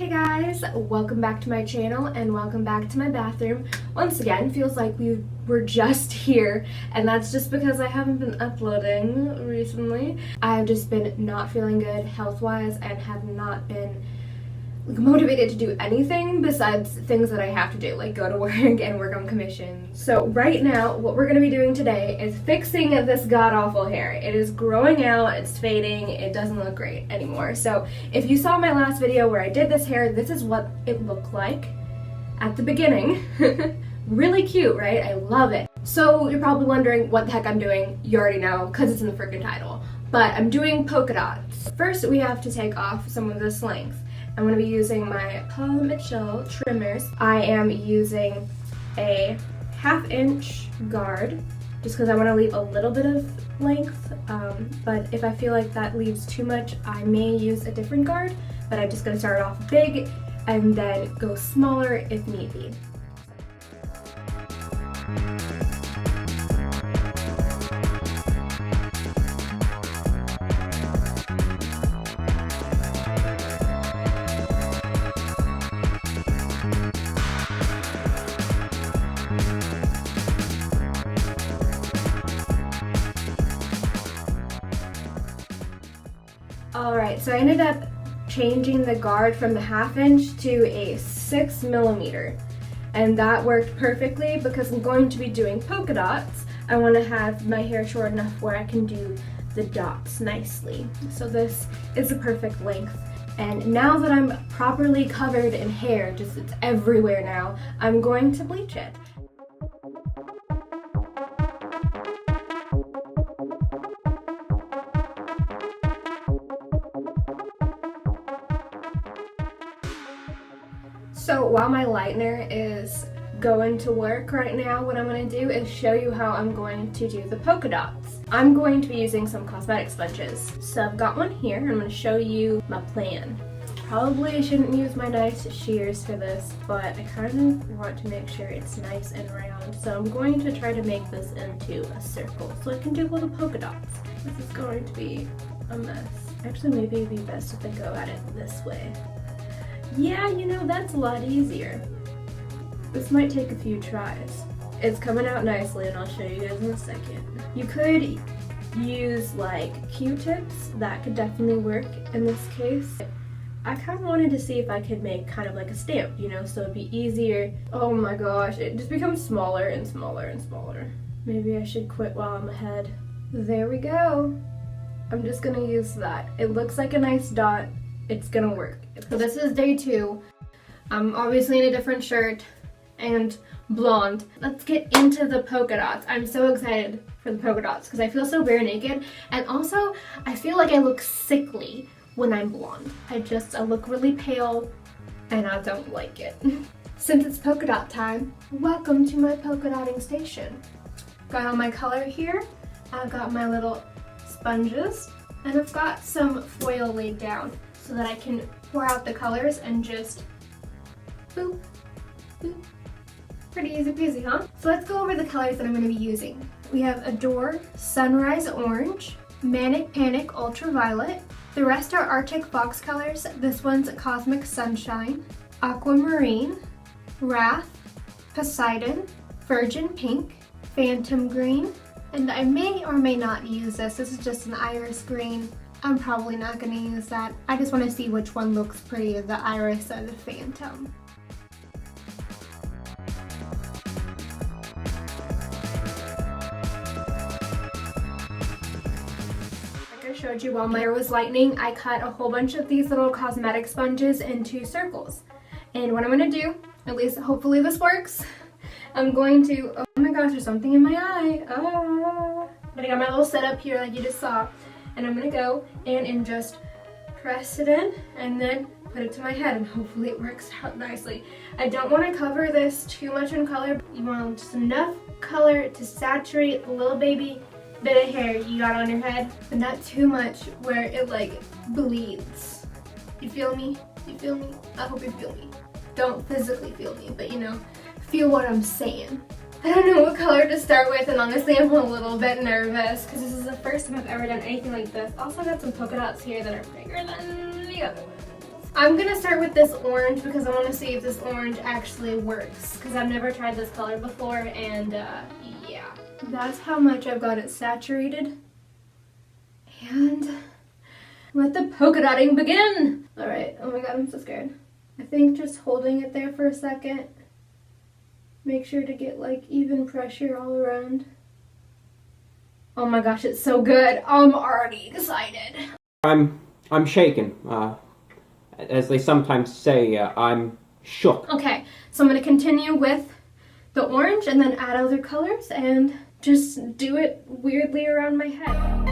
Hey guys, welcome back to my channel and welcome back to my bathroom. Once again, feels like we were just here, and that's just because I haven't been uploading recently. I've just been not feeling good health-wise and have not been motivated to do anything besides things that I have to do, like go to work and work on commissions. So right now, what we're going to be doing today is fixing this god-awful hair. It is growing out, it's fading, it doesn't look great anymore. So if you saw my last video where I did this hair, this is what it looked like at the beginning. Really cute, right? I love it. So you're probably wondering what the heck I'm doing. You already know, because it's in the freaking title. But I'm doing polka dots. First, we have to take off some of this length. I'm going to be using my Paul Mitchell trimmers. I am using a 1/2 inch guard just because I want to leave a little bit of length, but if I feel like that leaves too much, I may use a different guard, but I'm just going to start off big and then go smaller if need be. Alright, so I ended up changing the guard from the 1/2 inch to a 6mm, and that worked perfectly because I'm going to be doing polka dots. I want to have my hair short enough where I can do the dots nicely. So this is the perfect length. And now that I'm properly covered in hair, just it's everywhere now, I'm going to bleach it. So while my lightener is going to work right now, what I'm going to do is show you how I'm going to do the polka dots. I'm going to be using some cosmetic sponges. So I've got one here, and I'm going to show you my plan. Probably shouldn't use my nice shears for this, but I kind of want to make sure it's nice and round. So I'm going to try to make this into a circle so I can do little polka dots. This is going to be a mess. Actually, maybe it'd be best if I go at it this way. Yeah, you know, that's a lot easier. This might take a few tries. It's coming out nicely, and I'll show you guys in a second. You could use like Q-tips. That could definitely work in this case. I kind of wanted to see if I could make kind of like a stamp, you know, so it'd be easier. Oh my gosh, it just becomes smaller and smaller and smaller. Maybe I should quit while I'm ahead. There we go. I'm just gonna use that. It looks like a nice dot. It's gonna work. So this is day 2. I'm obviously in a different shirt and blonde. Let's get into the polka dots. I'm so excited for the polka dots because I feel so bare naked, and also I feel like I look sickly when I'm blonde. I look really pale and I don't like it. Since it's polka dot time, welcome to my polka dotting station. Got all my color here. I've got my little sponges, and I've got some foil laid down so that I can pour out the colors and just boop, boop. Pretty easy peasy, huh? So let's go over the colors that I'm going to be using. We have Adore Sunrise Orange, Manic Panic Ultraviolet. The rest are Arctic Fox colors. This one's Cosmic Sunshine, Aquamarine, Wrath, Poseidon, Virgin Pink, Phantom Green, and I may or may not use this. This is just an iris green. I'm probably not going to use that. I just want to see which one looks prettier, the iris or the phantom. Like I showed you while my hair was lightening, I cut a whole bunch of these little cosmetic sponges into circles. And what I'm going to do, at least hopefully this works, I'm going to, oh my gosh, there's something in my eye. Oh. But I got my little setup here like you just saw. And I'm gonna go in and just press it in and then put it to my head, and hopefully it works out nicely. I don't want to cover this too much in color. You want just enough color to saturate the little baby bit of hair you got on your head, but not too much where it like bleeds. You feel me? You feel me? I hope you feel me. Don't physically feel me, but you know, feel what I'm saying. I don't know what color to start with, and honestly I'm a little bit nervous because this is the first time I've ever done anything like this. Also got some polka dots here that are bigger than the other ones. I'm gonna start with this orange because I want to see if this orange actually works, because I've never tried this color before, and yeah. That's how much I've got it saturated. And let the polka dotting begin! Alright, oh my god, I'm so scared. I think just holding it there for a second. Make sure to get like even pressure all around. Oh my gosh, it's so good. I'm already excited. I'm shaken. As they sometimes say, I'm shook. Okay, so I'm gonna continue with the orange and then add other colors and just do it weirdly around my head.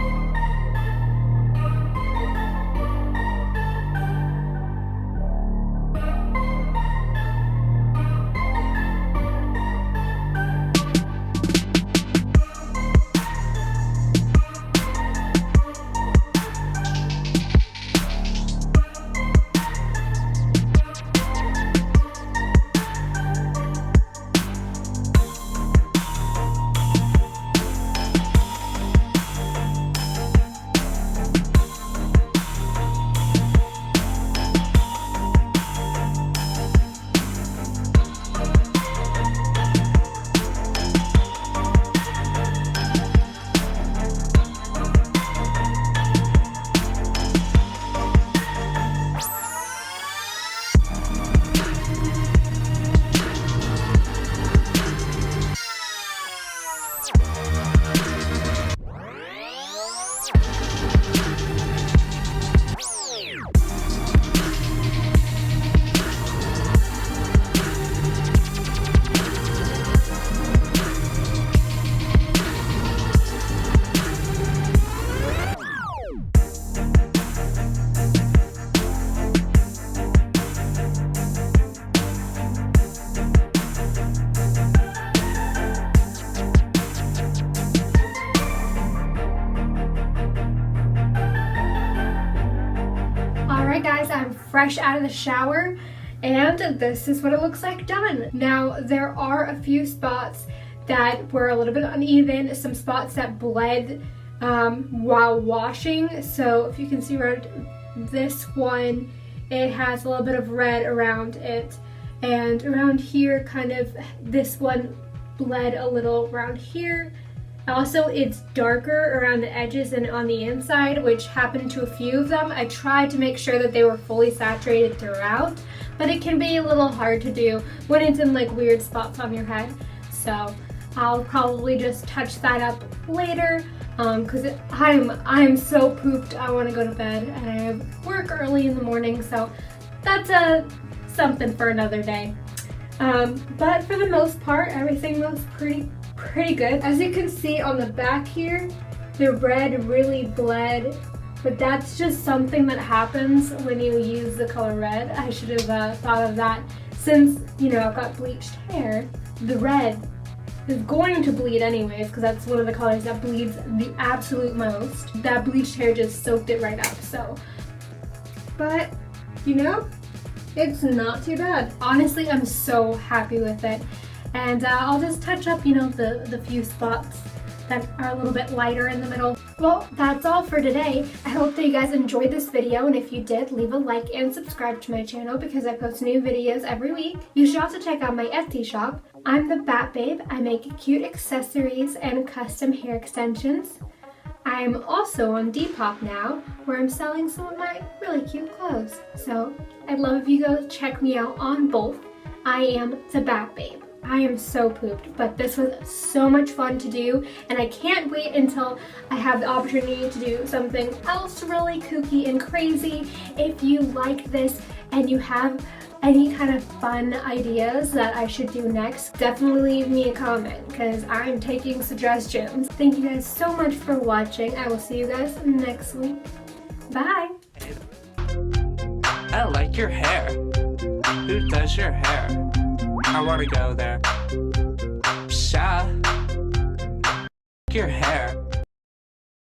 Guys, I'm fresh out of the shower and this is what it looks like done. Now there are a few spots that were a little bit uneven, some spots that bled while washing. So if you can see around this one, it has a little bit of red around it, and around here kind of this one bled a little around here. Also, it's darker around the edges and on the inside, which happened to a few of them. I tried to make sure that they were fully saturated throughout, but it can be a little hard to do when it's in like weird spots on your head. So I'll probably just touch that up later because I'm so pooped. I want to go to bed and I have work early in the morning, so that's something for another day. But for the most part, everything looks pretty good. As you can see on the back here, the red really bled, but that's just something that happens when you use the color red. I should have thought of that. Since, you know, I've got bleached hair, the red is going to bleed anyways because that's one of the colors that bleeds the absolute most. That bleached hair just soaked it right up, so. But, you know, it's not too bad. Honestly, I'm so happy with it. And I'll just touch up, you know, the few spots that are a little bit lighter in the middle. Well, that's all for today. I hope that you guys enjoyed this video, and if you did, leave a like and subscribe to my channel because I post new videos every week. You should also check out my Etsy shop. I'm the Bat Babe. I make cute accessories and custom hair extensions. I'm also on Depop now, where I'm selling some of my really cute clothes. So I'd love if you go check me out on both. I am the Bat Babe. I am so pooped, but this was so much fun to do, and I can't wait until I have the opportunity to do something else really kooky and crazy. If you like this and you have any kind of fun ideas that I should do next, definitely leave me a comment because I'm taking suggestions. Thank you guys so much for watching. I will see you guys next week. Bye! I like your hair. Who does your hair? I wanna go there. Sha, your hair.